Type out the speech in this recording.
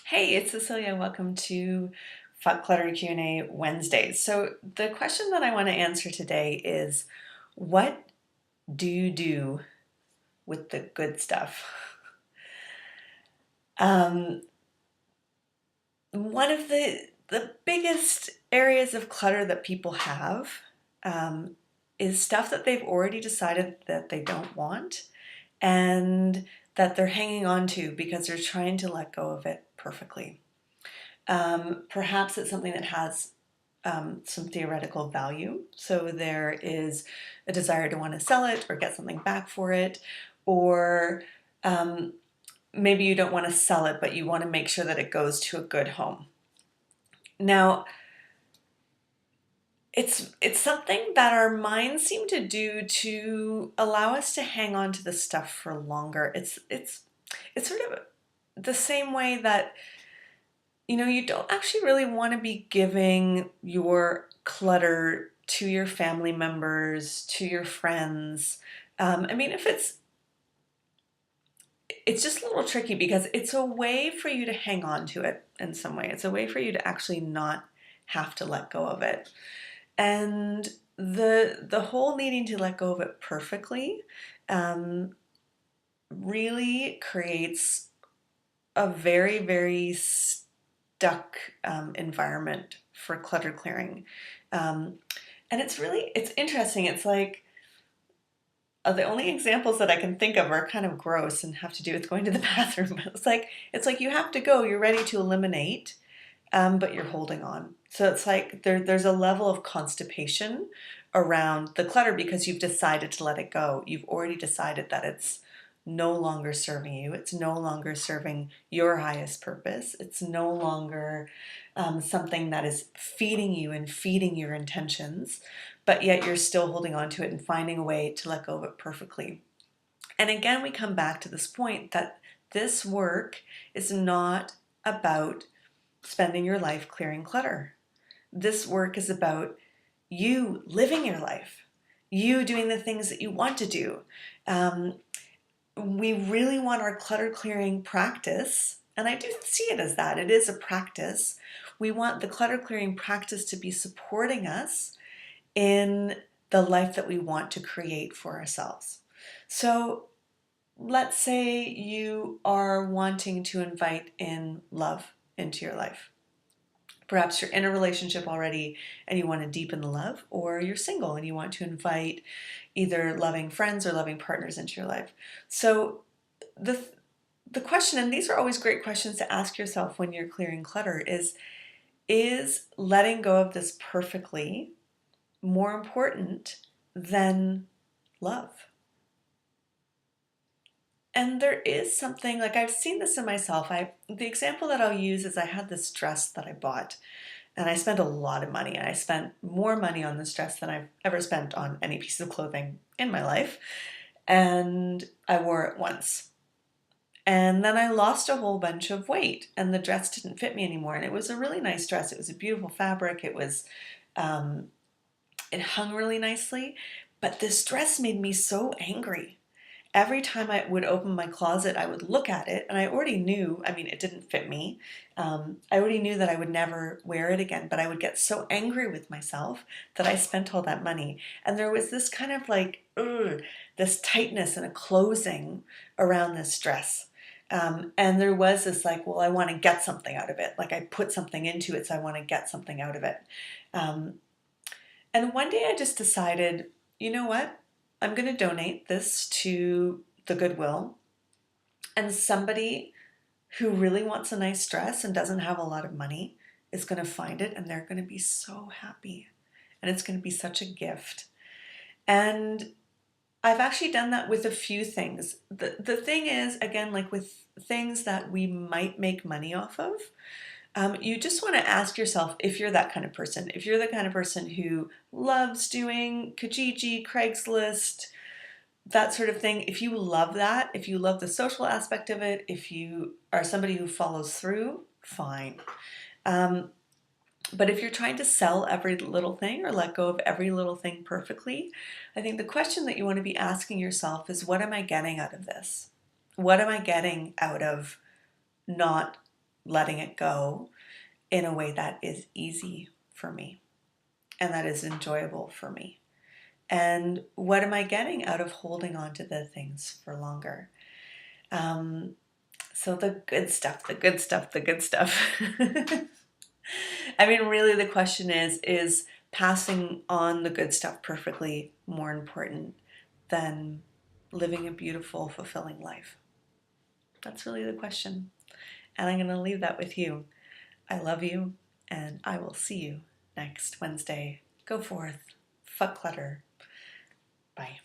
Hey, it's Cecilia. Welcome to Clutter Q&A Wednesdays. So the question that I want to answer today is, what do you do with the good stuff? Um, One of the biggest areas of clutter that people have um, is stuff that they've already decided that they don't want and that they're hanging on to because they're trying to let go of it perfectly. Perhaps it's something that has some theoretical value. So there is a desire to want to sell it or get something back for it, or um, maybe you don't want to sell it, but you want to make sure that it goes to a good home. Now, it's something that our minds seem to do to allow us to hang on to the stuff for longer. It's sort of the same way that you don't actually really want to be giving your clutter to your family members, to your friends. I mean, if it's just a little tricky because it's a way for you to hang on to it in some way. It's a way for you to actually not have to let go of it. And the whole needing to let go of it perfectly um, really creates a very, very stuck environment for clutter clearing. Um, and it's interesting. It's like the only examples that I can think of are kind of gross and have to do with going to the bathroom. It's like you have to go, you're ready to eliminate, but you're holding on. So it's like there's a level of constipation around the clutter because you've decided to let it go. You've already decided that it's no longer serving you. It's no longer serving your highest purpose. It's no longer something that is feeding you and feeding your intentions, but yet you're still holding on to it and finding a way to let go of it perfectly. And again, we come back to this point that this work is not about spending your life clearing clutter. This work is about you living your life, you doing the things that you want to do. Um, we really want our clutter clearing practice, and I do see it as that. It is a practice. We want the clutter clearing practice to be supporting us in the life that we want to create for ourselves. So let's say you are wanting to invite in love into your life. Perhaps you're in a relationship already and you want to deepen the love, or you're single and you want to invite either loving friends or loving partners into your life. So the the question, and these are always great questions to ask yourself when you're clearing clutter, is letting go of this perfectly more important than love? And there is something, like, I've seen this in myself. The example that I'll use is I had this dress that I bought. And I spent a lot of money. I spent more money on this dress than I've ever spent on any piece of clothing in my life. And I wore it once. And then I lost a whole bunch of weight and the dress didn't fit me anymore. And it was a really nice dress. It was a beautiful fabric. Um, it hung really nicely. But this dress made me so angry. Every time I would open my closet, I would look at it, and I already knew, I mean, it didn't fit me. I already knew that I would never wear it again, but I would get so angry with myself that I spent all that money. And there was this kind of like, this tightness and a closing around this dress. And there was this like, well, I want to get something out of it. Like I put something into it, so I want to get something out of it. Um, and one day I just decided, you know what? I'm going to donate this to the Goodwill. And somebody who really wants a nice dress and doesn't have a lot of money is going to find it and they're going to be so happy. And it's going to be such a gift. And I've actually done that with a few things. The thing is, again, like with things that we might make money off of, you just want to ask yourself if you're that kind of person. If you're the kind of person who loves doing Kijiji, Craigslist, that sort of thing, if you love that, if you love the social aspect of it, if you are somebody who follows through, fine. Um, but if you're trying to sell every little thing or let go of every little thing perfectly, I think the question that you want to be asking yourself is, what am I getting out of this? What am I getting out of not letting it go in a way that is easy for me and that is enjoyable for me. And what am I getting out of holding on to the things for longer? So the good stuff, the good stuff, the good stuff. I mean, really the question is passing on the good stuff perfectly more important than living a beautiful, fulfilling life? That's really the question. And I'm going to leave that with you. I love you, and I will see you next Wednesday. Go forth, fuck clutter. Bye.